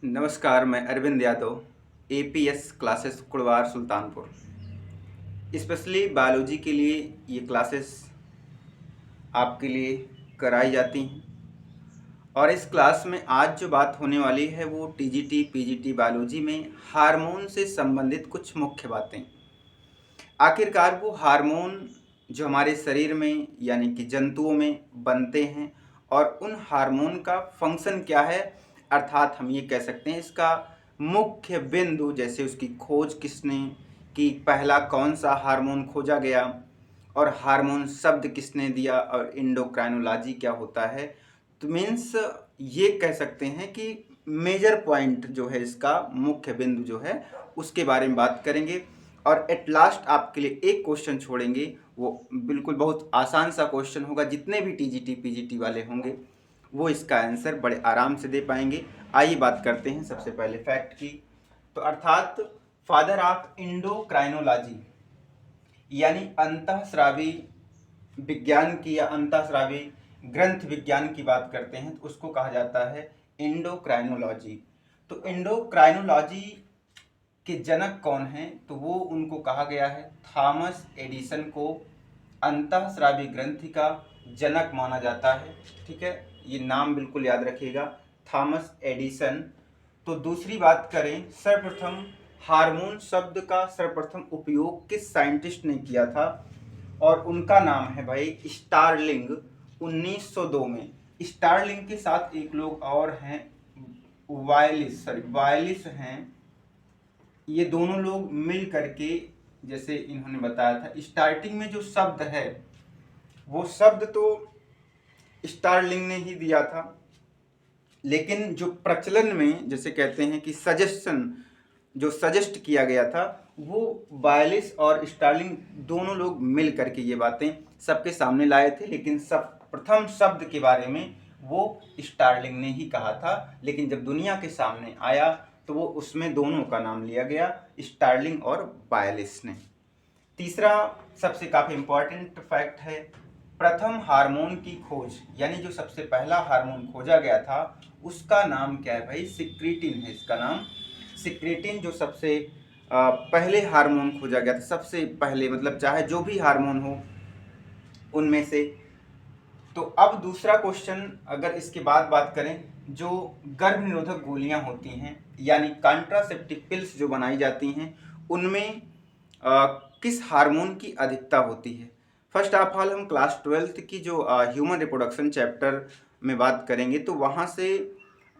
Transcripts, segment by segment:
नमस्कार, मैं Arvind Yadav, APS classes Kudwar Sultanpur. Specially biology के लिए ये क्लासेस आपके लिए कराई जाती हैं और इस क्लास में आज जो बात होने वाली है वो टीजीटी पीजीटी बायोलॉजी में हार्मोन से संबंधित कुछ मुख्य बातें। आखिरकार वो हार्मोन जो हमारे शरीर में यानी कि जंतुओं में बनते हैं और उन हार्मोन का फंक्शन क्या है, अर्थात हम ये कह सकते हैं इसका मुख्य बिंदु, जैसे उसकी खोज किसने की, पहला कौन सा हार्मोन खोजा गया और हार्मोन शब्द किसने दिया और इंडोक्राइनोलॉजी क्या होता है। तो मीन्स ये कह सकते हैं कि मेजर पॉइंट जो है, इसका मुख्य बिंदु जो है उसके बारे में बात करेंगे और एट लास्ट आपके लिए एक क्वेश्चन छोड़ेंगे। वो बिल्कुल बहुत आसान सा क्वेश्चन होगा, जितने भी टीजीटी पीजीटी वाले होंगे वो इसका आंसर बड़े आराम से दे पाएंगे। आइए बात करते हैं सबसे पहले फैक्ट की। तो अर्थात फादर ऑफ इंडोक्राइनोलॉजी यानी अंतःस्रावी विज्ञान की या अंतःस्रावी ग्रंथ विज्ञान की बात करते हैं तो उसको कहा जाता है इंडोक्राइनोलॉजी। तो इंडोक्राइनोलॉजी के जनक कौन हैं, तो वो उनको कहा गया है थॉमस एडिसन को अंतःस्रावी ग्रंथि का जनक माना जाता है। ठीक है, ये नाम बिल्कुल याद रखिएगा, थॉमस एडिसन। तो दूसरी बात करें, सर्वप्रथम हार्मोन शब्द का सर्वप्रथम उपयोग किस साइंटिस्ट ने किया था, और उनका नाम है भाई स्टारलिंग। 1902 में स्टारलिंग के साथ एक लोग और हैं, वायलिस हैं। ये दोनों लोग मिल करके, जैसे इन्होंने बताया था, स्टार्टिंग में जो शब्द है वो शब्द तो स्टारलिंग ने ही दिया था, लेकिन जो प्रचलन में जैसे कहते हैं कि सजेशन जो सजेस्ट किया गया था वो वायलिस और स्टारलिंग दोनों लोग मिल करके ये बातें सबके सामने लाए थे। लेकिन सब प्रथम शब्द के बारे में वो स्टारलिंग ने ही कहा था, लेकिन जब दुनिया के सामने आया तो वो उसमें दोनों का नाम लिया गया, स्टारलिंग और वायलिस ने। तीसरा सबसे काफ़ी इम्पॉर्टेंट फैक्ट है, प्रथम हार्मोन की खोज यानी जो सबसे पहला हार्मोन खोजा गया था उसका नाम क्या है भाई, सिक्रीटिन है इसका नाम। सिक्रीटिन जो सबसे पहले हार्मोन खोजा गया था, सबसे पहले, मतलब चाहे जो भी हार्मोन हो उनमें से। तो अब दूसरा क्वेश्चन, अगर इसके बाद बात करें, जो गर्भ निरोधक गोलियां होती हैं यानी कॉन्ट्रासेप्टिव पिल्स जो बनाई जाती हैं उनमें किस हार्मोन की अधिकता होती है। फर्स्ट ऑफ ऑल हम क्लास 12th की जो ह्यूमन रिप्रोडक्शन चैप्टर में बात करेंगे तो वहाँ से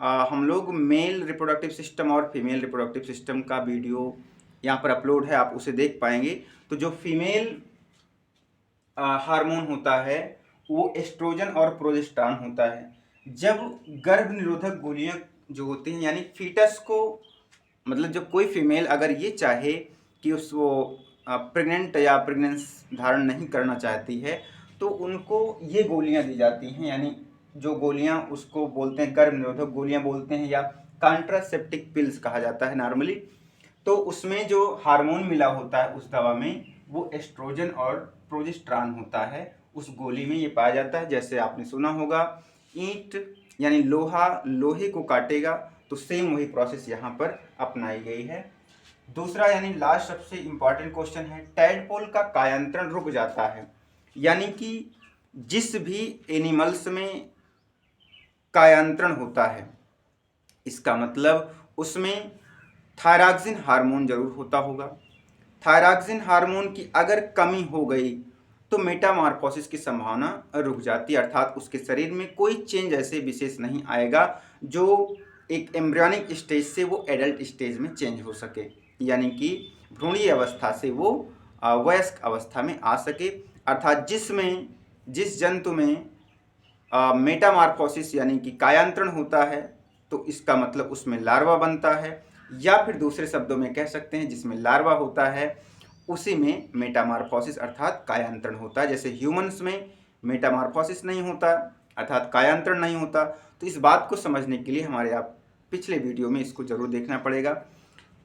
हम लोग मेल रिप्रोडक्टिव सिस्टम और फीमेल रिप्रोडक्टिव सिस्टम का वीडियो यहाँ पर अपलोड है, आप उसे देख पाएंगे। तो जो फीमेल हार्मोन होता है वो एस्ट्रोजन और प्रोजेस्टेरॉन होता है। जब गर्भ निरोधक गोलियां जो होती हैं यानी फीटस को, मतलब जब कोई फीमेल अगर ये चाहे कि उसको प्रेग्नेंट या प्रेगनेंस धारण नहीं करना चाहती है तो उनको ये गोलियां दी जाती हैं, यानी जो गोलियां उसको बोलते हैं गर्भ निरोधक गोलियां बोलते हैं या कॉन्ट्रासेप्टिव पिल्स कहा जाता है नॉर्मली। तो उसमें जो हार्मोन मिला होता है उस दवा में वो एस्ट्रोजन और प्रोजेस्टेरॉन होता है, उस गोली में ये पाया जाता है। जैसे आपने सुना होगा ईंट यानी लोहा लोहे को काटेगा, तो सेम वही प्रोसेस यहाँ पर अपनाई गई है। दूसरा यानी लास्ट सबसे इंपॉर्टेंट क्वेश्चन है, टैडपोल का कायांतरण रुक जाता है, यानी कि जिस भी एनिमल्स में कायांतरण होता है इसका मतलब उसमें थायरॉक्सिन हार्मोन जरूर होता होगा। थायरॉक्सिन हार्मोन की अगर कमी हो गई तो मेटामॉर्फोसिस की संभावना रुक जाती है, अर्थात उसके शरीर में कोई चेंज ऐसे विशेष नहीं आएगा जो एक एम्ब्रियोनिक स्टेज से वो एडल्ट स्टेज में चेंज हो सके, यानी कि भ्रूणीय अवस्था से वो वयस्क अवस्था में आ सके। अर्थात जिस जंतु में मेटामॉर्फोसिस यानी कि कायांतरण होता है तो इसका मतलब उसमें लार्वा बनता है, या फिर दूसरे शब्दों में कह सकते हैं जिसमें लार्वा होता है उसी में मेटामॉर्फोसिस अर्थात कायांतरण होता है। जैसे ह्यूमंस में मेटामॉर्फोसिस नहीं होता अर्थात कायांतरण नहीं होता। तो इस बात को समझने के लिए हमारे आप पिछले वीडियो में इसको जरूर देखना पड़ेगा।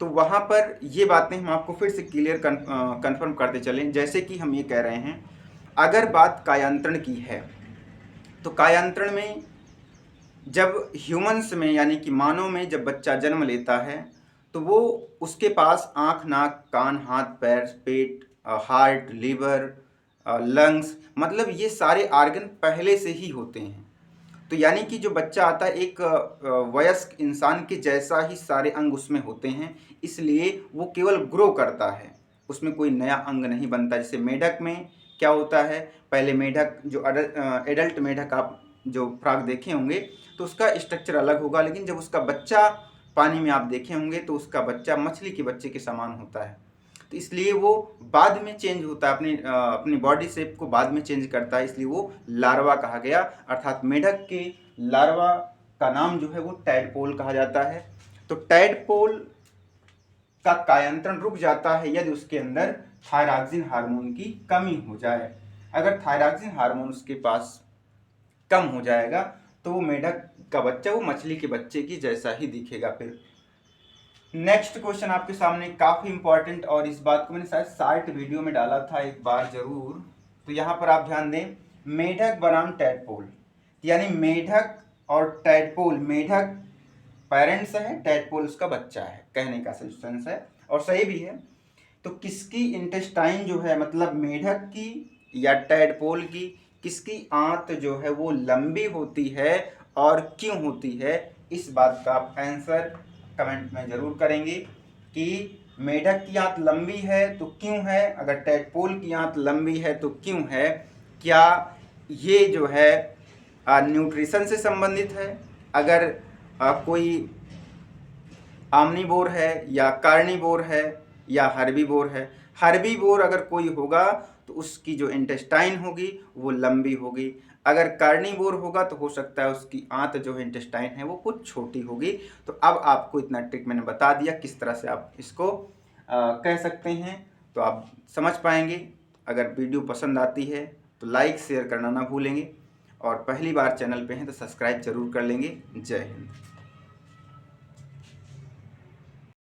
तो वहाँ पर ये बातें हम आपको फिर से क्लियर कन्फर्म करते चलें। जैसे कि हम ये कह रहे हैं, अगर बात कायांतरण की है तो कायांतरण में जब ह्यूमंस में यानी कि मानव में जब बच्चा जन्म लेता है तो वो उसके पास आँख, नाक, कान, हाथ, पैर, पेट, हार्ट, लीवर, लंग्स, मतलब ये सारे आर्गन पहले से ही होते हैं। तो यानी कि जो बच्चा आता है एक वयस्क इंसान के जैसा ही सारे अंग उसमें होते हैं, इसलिए वो केवल ग्रो करता है, उसमें कोई नया अंग नहीं बनता। जैसे मेढक में क्या होता है, पहले मेढक जो एडल्ट मेढक आप जो फ्रॉग देखे होंगे तो उसका स्ट्रक्चर अलग होगा, लेकिन जब उसका बच्चा पानी में आप देखे होंगे तो उसका बच्चा मछली के बच्चे के समान होता है। तो इसलिए वो बाद में चेंज होता है, अपनी बॉडी शेप को बाद में चेंज करता है, इसलिए वो लार्वा कहा गया। अर्थात मेढक के लार्वा का नाम जो है वो टैडपोल कहा जाता है। तो टैडपोल का कायांतरण रुक जाता है यदि उसके अंदर थायरॉक्सिन हार्मोन की कमी हो जाए। अगर थायरॉक्सिन हार्मोन उसके पास कम हो जाएगा तो वो मेढक का बच्चा वो मछली के बच्चे की जैसा ही दिखेगा। फिर नेक्स्ट क्वेश्चन आपके सामने काफ़ी इंपॉर्टेंट, और इस बात को मैंने शायद शॉर्ट वीडियो में डाला था एक बार जरूर, तो यहाँ पर आप ध्यान दें, मेढक बनाम टैडपोल, यानी मेढक और टैडपोल, मेढक पेरेंट्स है, टैडपोल उसका बच्चा है, कहने का सेंस है और सही भी है। तो किसकी इंटेस्टाइन जो है, मतलब मेढक की या टैडपोल की, किसकी आंत जो है वो लंबी होती है और क्यों होती है, इस बात का आप आंसर कमेंट में ज़रूर करेंगे कि मेढक की आंत लंबी है तो क्यों है, अगर टैडपोल की आंत लंबी है तो क्यों है, क्या ये जो है न्यूट्रिशन से संबंधित है, अगर कोई आमनीबोर है या कार्निवोर है या हर्बीवोर है। हर्बीवोर अगर कोई होगा तो उसकी जो इंटेस्टाइन होगी वो लंबी होगी, अगर कार्निवोर होगा तो हो सकता है उसकी आंत जो है इंटेस्टाइन है वो कुछ छोटी होगी। तो अब आपको इतना ट्रिक मैंने बता दिया किस तरह से आप इसको कह सकते हैं, तो आप समझ पाएंगे। अगर वीडियो पसंद आती है तो लाइक शेयर करना ना भूलेंगे, और पहली बार चैनल पे हैं तो सब्सक्राइब जरूर कर लेंगे। जय हिंद।